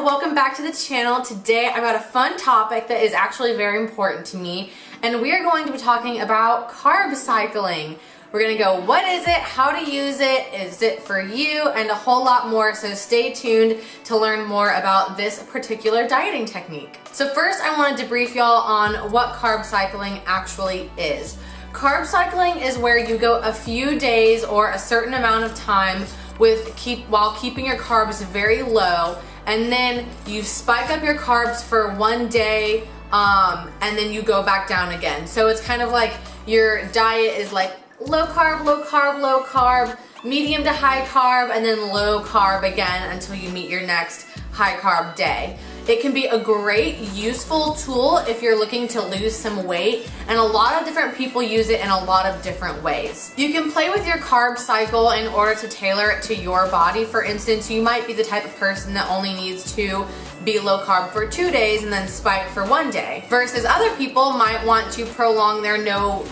welcome back to the channel. Today I've got a fun topic that is actually very important to me, and we are going to be talking about carb cycling. We're gonna go, what is it, how to use it, is it for you, and a whole lot more, so stay tuned to learn more about this particular dieting technique. So first I wanted to brief y'all on what carb cycling actually is. Carb cycling is where you go a few days or a certain amount of time while keeping your carbs very low, and then you spike up your carbs for one day, and then you go back down again. So it's kind of like your diet is like low carb, low carb, low carb, medium to high carb, and then low carb again until you meet your next high carb day. It can be a great, useful tool if you're looking to lose some weight, and a lot of different people use it in a lot of different ways. You can play with your carb cycle in order to tailor it to your body. For instance, you might be the type of person that only needs to be low carb for 2 days and then spike for 1 day, versus other people might want to prolong their no/low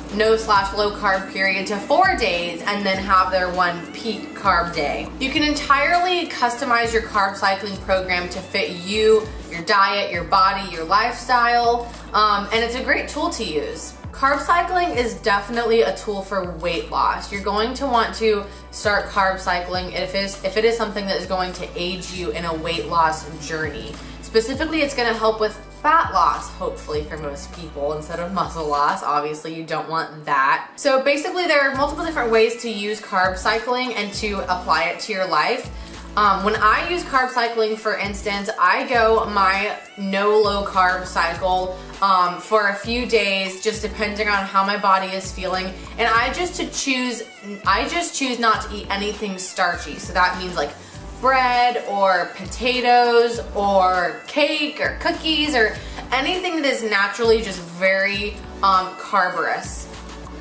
carb period to 4 days and then have their one peak carb day. You can entirely customize your carb cycling program to fit you, your diet, your body, your lifestyle, and it's a great tool to use. Carb cycling is definitely a tool for weight loss. You're going to want to start carb cycling if it is something that is going to aid you in a weight loss journey. Specifically, it's going to help with fat loss, hopefully for most people, instead of muscle loss. Obviously, you don't want that. So basically, there are multiple different ways to use carb cycling and to apply it to your life. When I use carb cycling, for instance, I go my no/low carb cycle for a few days, just depending on how my body is feeling, and I just choose not to eat anything starchy. So that means like bread or potatoes or cake or cookies or anything that is naturally just very carborous.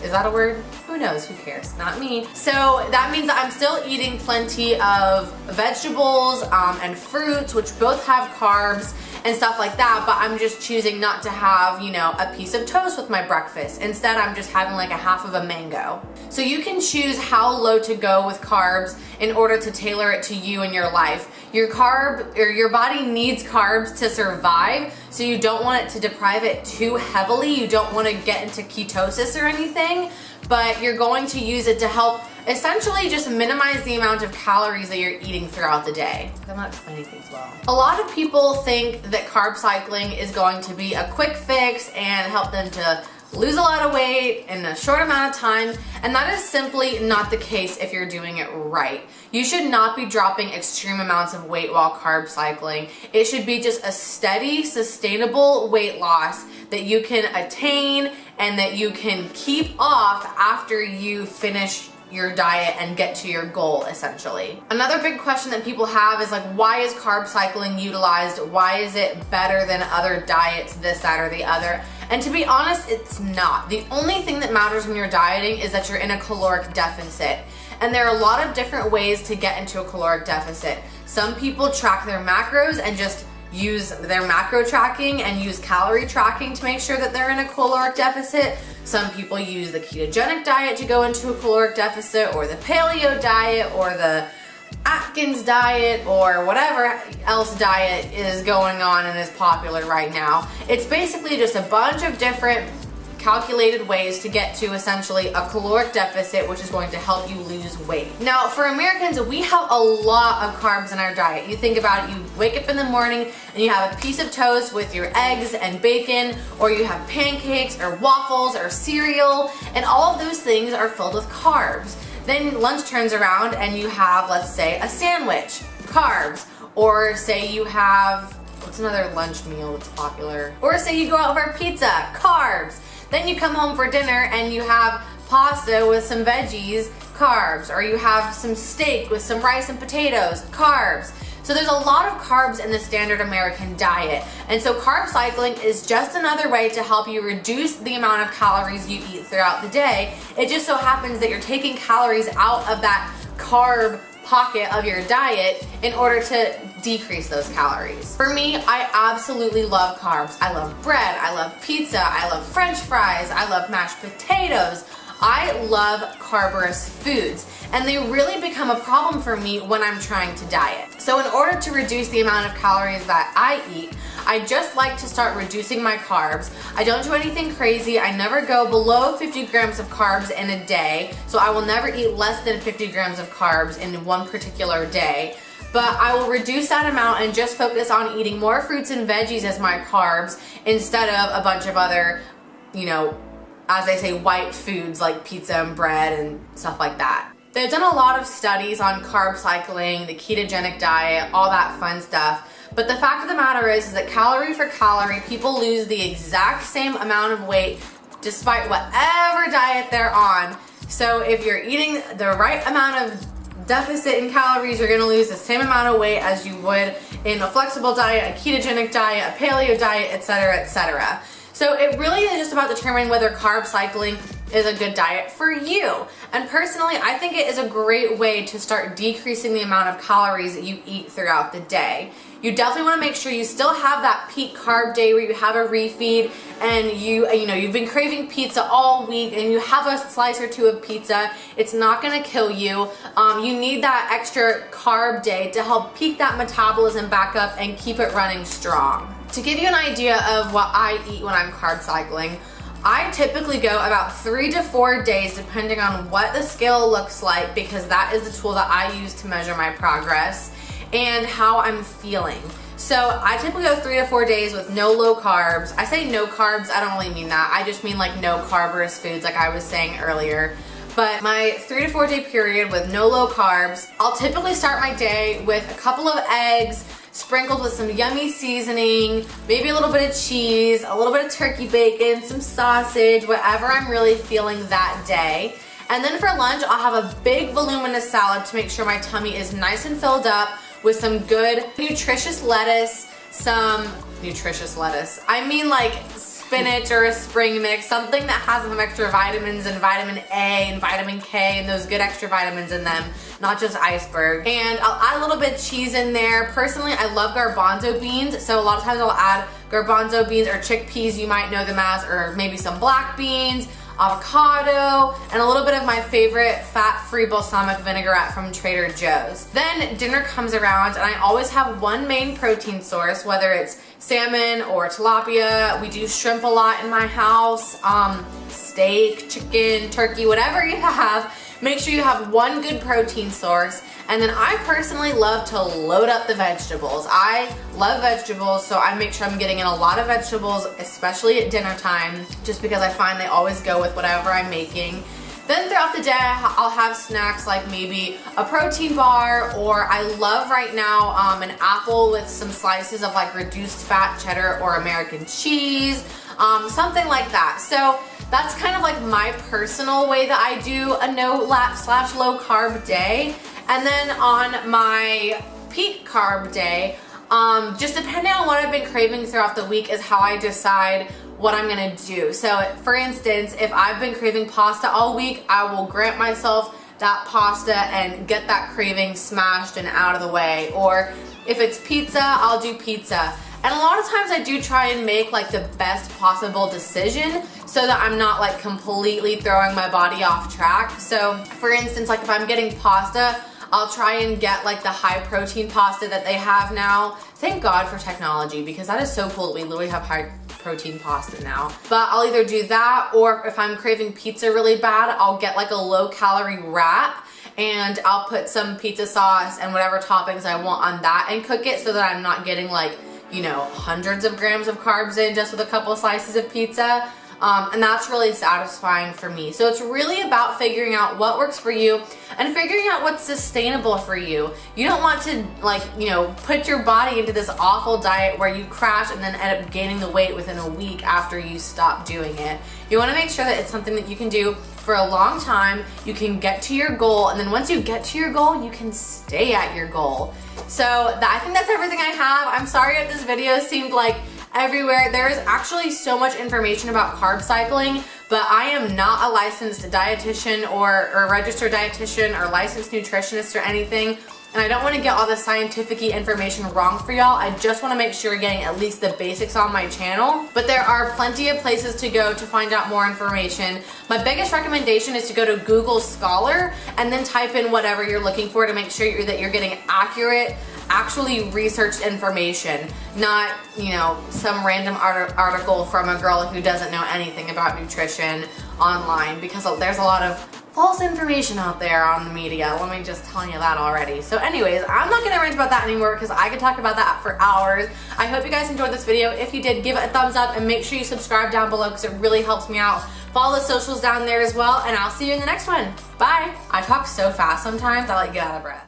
Is that a word? Who knows? Who cares? Not me. So that means that I'm still eating plenty of vegetables and fruits, which both have carbs and stuff like that, but I'm just choosing not to have, a piece of toast with my breakfast. Instead, I'm just having like a half of a mango. So you can choose how low to go with carbs in order to tailor it to you and your life. Your body needs carbs to survive, so you don't want it to deprive it too heavily. You don't want to get into ketosis or anything, but you're going to use it to help essentially just minimize the amount of calories that you're eating throughout the day. I'm not explaining things well. A lot of people think that carb cycling is going to be a quick fix and help them to lose a lot of weight in a short amount of time, and that is simply not the case if you're doing it right. You should not be dropping extreme amounts of weight while carb cycling. It should be just a steady, sustainable weight loss that you can attain and that you can keep off after you finish your diet and get to your goal, essentially. Another big question that people have is like, why is carb cycling utilized? Why is it better than other diets, this, that, or the other? And to be honest, it's not. The only thing that matters when you're dieting is that you're in a caloric deficit. And there are a lot of different ways to get into a caloric deficit. Some people track their macros and just use their macro tracking and use calorie tracking to make sure that they're in a caloric deficit. Some people use the ketogenic diet to go into a caloric deficit, or the paleo diet, or the Atkins diet, or whatever else diet is going on and is popular right now. It's basically just a bunch of different calculated ways to get to essentially a caloric deficit, which is going to help you lose weight. Now, for Americans, we have a lot of carbs in our diet. You think about it, you wake up in the morning and you have a piece of toast with your eggs and bacon, or you have pancakes or waffles or cereal, and all of those things are filled with carbs. Then lunch turns around and you have, let's say, a sandwich, carbs, or say you have, what's another lunch meal that's popular? Or say you go out for pizza, carbs. Then you come home for dinner and you have pasta with some veggies, carbs, or you have some steak with some rice and potatoes, carbs. So there's a lot of carbs in the standard American diet. And so carb cycling is just another way to help you reduce the amount of calories you eat throughout the day. It just so happens that you're taking calories out of that carb pocket of your diet in order to decrease those calories. For me, I absolutely love carbs. I love bread, I love pizza, I love French fries, I love mashed potatoes. I love carb-rich foods, and they really become a problem for me when I'm trying to diet. So in order to reduce the amount of calories that I eat, I just like to start reducing my carbs. I don't do anything crazy. I never go below 50 grams of carbs in a day, so I will never eat less than 50 grams of carbs in one particular day. But I will reduce that amount and just focus on eating more fruits and veggies as my carbs instead of a bunch of other, as they say, white foods like pizza and bread and stuff like that. They've done a lot of studies on carb cycling, the ketogenic diet, all that fun stuff. But the fact of the matter is that calorie for calorie, people lose the exact same amount of weight despite whatever diet they're on. So if you're eating the right amount of deficit in calories, you're gonna lose the same amount of weight as you would in a flexible diet, a ketogenic diet, a paleo diet, etc., etc. So it really is just about determining whether carb cycling is a good diet for you. And personally, I think it is a great way to start decreasing the amount of calories that you eat throughout the day. You definitely want to make sure you still have that peak carb day where you have a refeed and you've been craving pizza all week and you have a slice or two of pizza. It's not going to kill you. You need that extra carb day to help peak that metabolism back up and keep it running strong. To give you an idea of what I eat when I'm carb cycling, I typically go about 3 to 4 days depending on what the scale looks like, because that is the tool that I use to measure my progress and how I'm feeling. So I typically go 3 to 4 days with no low carbs. I say no carbs, I don't really mean that. I just mean like no carb-rich foods like I was saying earlier. But my 3 to 4 day period with no low carbs, I'll typically start my day with a couple of eggs, sprinkled with some yummy seasoning, maybe a little bit of cheese, a little bit of turkey bacon, some sausage, whatever I'm really feeling that day. And then for lunch, I'll have a big voluminous salad to make sure my tummy is nice and filled up with some good nutritious lettuce, I mean like spinach or a spring mix, something that has some extra vitamins and vitamin A and vitamin K and those good extra vitamins in them, not just iceberg. And I'll add a little bit of cheese in there. Personally, I love garbanzo beans, so a lot of times I'll add garbanzo beans or chickpeas, you might know them as, or maybe some black beans, avocado, and a little bit of my favorite fat-free balsamic vinaigrette from Trader Joe's. Then dinner comes around and I always have one main protein source, whether it's salmon or tilapia. We do shrimp a lot in my house, steak, chicken, turkey, whatever you have. Make sure you have one good protein source. And then I personally love to load up the vegetables. I love vegetables, so I make sure I'm getting in a lot of vegetables, especially at dinner time, just because I find they always go with whatever I'm making. Then throughout the day, I'll have snacks like maybe a protein bar, or I love right now an apple with some slices of like reduced fat cheddar or American cheese, something like that. So that's kind of like my personal way that I do a no/low carb day. And then on my peak carb day, just depending on what I've been craving throughout the week is how I decide what I'm gonna do. So for instance, if I've been craving pasta all week, I will grant myself that pasta and get that craving smashed and out of the way. Or if it's pizza, I'll do pizza. And a lot of times I do try and make like the best possible decision so that I'm not like completely throwing my body off track. So for instance, like if I'm getting pasta, I'll try and get like the high protein pasta that they have now. Thank God for technology, because that is so cool that we literally have high protein pasta now. But I'll either do that, or if I'm craving pizza really bad, I'll get like a low calorie wrap and I'll put some pizza sauce and whatever toppings I want on that and cook it so that I'm not getting like, hundreds of grams of carbs in just with a couple slices of pizza. And that's really satisfying for me. So it's really about figuring out what works for you and figuring out what's sustainable for you. You don't want to put your body into this awful diet where you crash and then end up gaining the weight within a week after you stop doing it. You want to make sure that it's something that you can do for a long time. You can get to your goal, and then once you get to your goal, you can stay at your goal. So I think that's everything I have. I'm sorry if this video seemed like everywhere. There is actually so much information about carb cycling, but I am not a licensed dietitian or registered dietitian or licensed nutritionist or anything. and I don't want to get all the scientific-y information wrong for y'all. I just want to make sure you're getting at least the basics on my channel. But there are plenty of places to go to find out more information. My biggest recommendation is to go to Google Scholar and then type in whatever you're looking for to make sure that you're getting accurate, actually researched information, not, you know, some random article from a girl who doesn't know anything about nutrition online, because there's a lot of false information out there on the media. Let me just tell you that already. So anyways, I'm not gonna rant about that anymore because I could talk about that for hours. I hope you guys enjoyed this video. If you did, give it a thumbs up and make sure you subscribe down below because it really helps me out. Follow the socials down there as well, and I'll see you in the next one. Bye. I talk so fast sometimes, I like get out of breath.